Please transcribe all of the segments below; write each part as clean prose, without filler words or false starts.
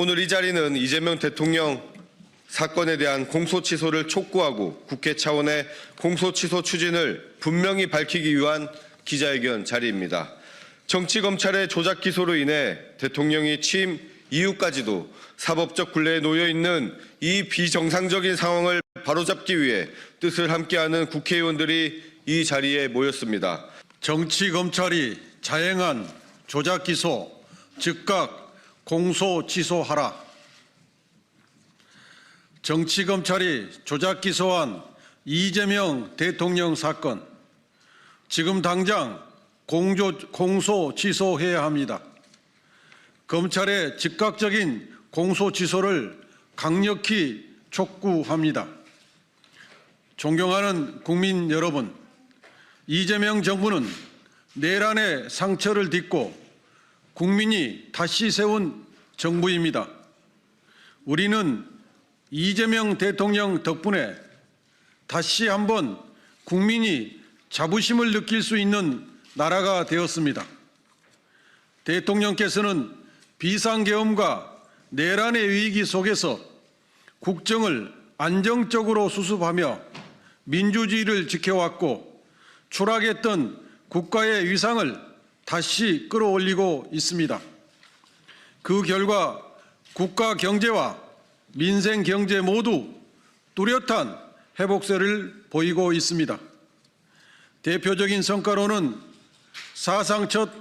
오늘 이 자리는 이재명 대통령 사건에 대한 공소취소를 촉구하고 국회 차원의 공소취소 추진을 분명히 밝히기 위한 기자회견 자리입니다. 정치검찰의 조작 기소로 인해 대통령이 취임 이후까지도 사법적 굴레에 놓여 있는 이 비정상적인 상황을 바로잡기 위해 뜻을 함께하는 국회의원들이 이 자리에 모였습니다. 정치검찰이 자행한 조작 기소 즉각 공소 취소하라. 정치검찰이 조작 기소한 이재명 대통령 사건, 지금 당장 공소 취소해야 합니다. 검찰의 즉각적인 공소 취소를 강력히 촉구합니다. 존경하는 국민 여러분, 이재명 정부는 내란의 상처를 딛고 국민이 다시 세운 정부입니다. 우리는 이재명 대통령 덕분에 다시 한번 국민이 자부심을 느낄 수 있는 나라가 되었습니다. 대통령께서는 비상계엄과 내란의 위기 속에서 국정을 안정적으로 수습하며 민주주의를 지켜왔고 추락했던 국가의 위상을 다시 끌어올리고 있습니다. 그 결과 국가 경제와 민생 경제 모두 뚜렷한 회복세를 보이고 있습니다. 대표적인 성과로는 사상 첫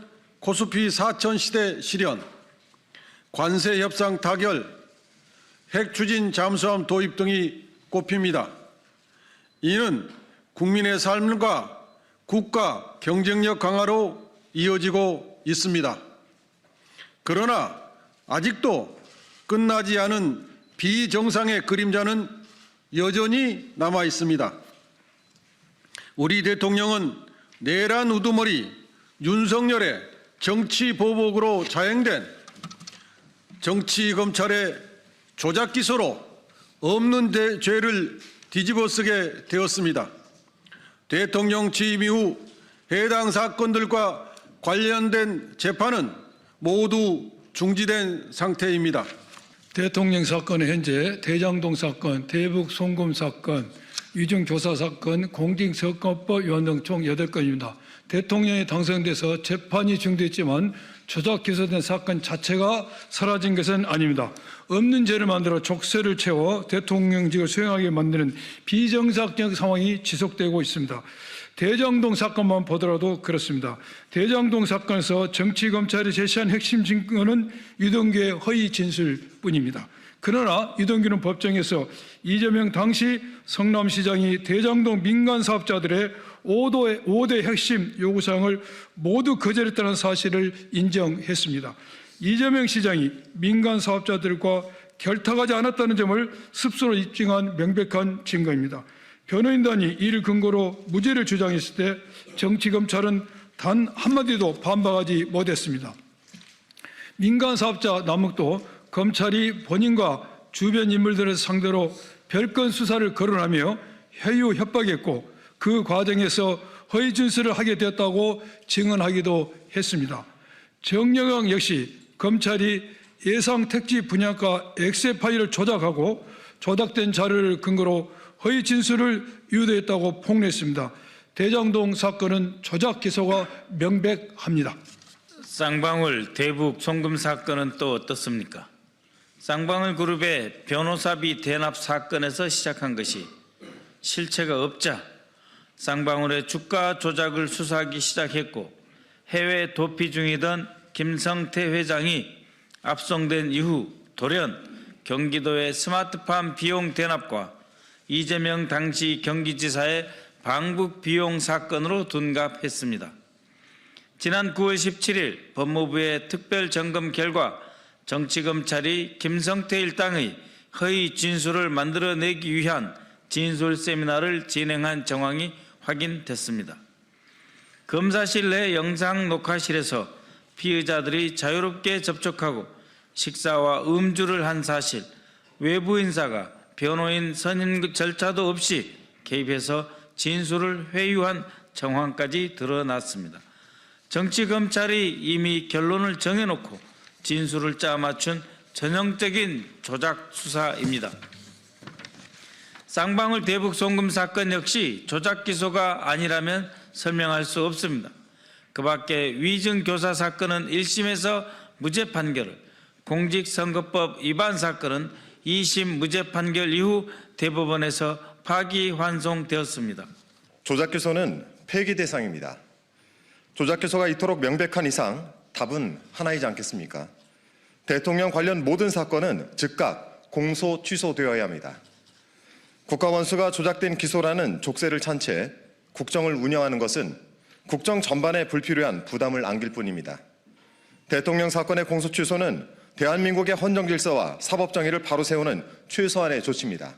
코스피 4000시대 실현, 관세 협상 타결, 핵 추진 잠수함 도입 등이 꼽힙니다. 이는 국민의 삶과 국가 경쟁력 강화로 이어지고 있습니다. 그러나 아직도 끝나지 않은 비정상의 그림자는 여전히 남아 있습니다. 우리 대통령은 내란 우두머리 윤석열의 정치 보복으로 자행된 정치검찰의 조작 기소로 없는 죄를 뒤집어쓰게 되었습니다. 대통령 취임 이후 해당 사건들과 관련된 재판은 모두 중지된 상태입니다. 대통령 사건은 현재 대장동 사건, 대북 송금 사건, 위중교사 사건, 공직선거법 위반 등 총 8건입니다. 대통령이 당선돼서 재판이 중됐지만 조작 기소된 사건 자체가 사라진 것은 아닙니다. 없는 죄를 만들어 족쇄를 채워 대통령직을 수행하게 만드는 비정상적 상황이 지속되고 있습니다. 대장동 사건만 보더라도 그렇습니다. 대장동 사건에서 정치검찰이 제시한 핵심 증거는 유동규의 허위 진술뿐입니다. 그러나 유동규는 법정에서 이재명 당시 성남시장이 대장동 민간 사업자들의 5대 핵심 요구사항을 모두 거절했다는 사실을 인정했습니다. 이재명 시장이 민간 사업자들과 결탁하지 않았다는 점을 스스로 입증한 명백한 증거입니다. 변호인단이 이를 근거로 무죄를 주장했을 때 정치검찰은 단 한마디도 반박하지 못했습니다. 민간 사업자 남욱도 검찰이 본인과 주변 인물들을 상대로 별건 수사를 거론하며 회유 협박했고 그 과정에서 허위 진술을 하게 되었다고 증언하기도 했습니다. 정영학 역시 검찰이 예상 택지 분양가 엑셀 파일을 조작하고 조작된 자료를 근거로 허위 진술을 유도했다고 폭로했습니다. 대장동 사건은 조작 기소가 명백합니다. 쌍방울 대북 송금 사건은 또 어떻습니까? 쌍방울 그룹의 변호사비 대납 사건에서 시작한 것이 실체가 없자 쌍방울의 주가 조작을 수사하기 시작했고 해외 도피 중이던 김성태 회장이 압송된 이후 돌연 경기도의 스마트팜 비용 대납과 이재명 당시 경기지사의 방북 비용 사건으로 둔갑했습니다. 지난 9월 17일 법무부의 특별 점검 결과 정치검찰이 김성태 일당의 허위 진술을 만들어내기 위한 진술 세미나를 진행한 정황이 확인됐습니다. 검사실 내 영상 녹화실에서 피의자들이 자유롭게 접촉하고 식사와 음주를 한 사실, 외부 인사가 변호인 선임 절차도 없이 개입해서 진술을 회유한 정황까지 드러났습니다. 정치검찰이 이미 결론을 정해놓고 진술을 짜맞춘 전형적인 조작 수사입니다. 쌍방울 대북 송금 사건 역시 조작 기소가 아니라면 설명할 수 없습니다. 그 밖에 위증 교사 사건은 1심에서 무죄 판결을, 공직선거법 위반 사건은 2심 무죄 판결 이후 대법원에서 파기환송되었습니다. 조작 기소는 폐기 대상입니다. 조작 기소가 이토록 명백한 이상 답은 하나이지 않겠습니까? 대통령 관련 모든 사건은 즉각 공소 취소되어야 합니다. 국가원수가 조작된 기소라는 족쇄를 찬 채 국정을 운영하는 것은 국정 전반에 불필요한 부담을 안길 뿐입니다. 대통령 사건의 공소 취소는 대한민국의 헌정 질서와 사법 정의를 바로 세우는 최소한의 조치입니다.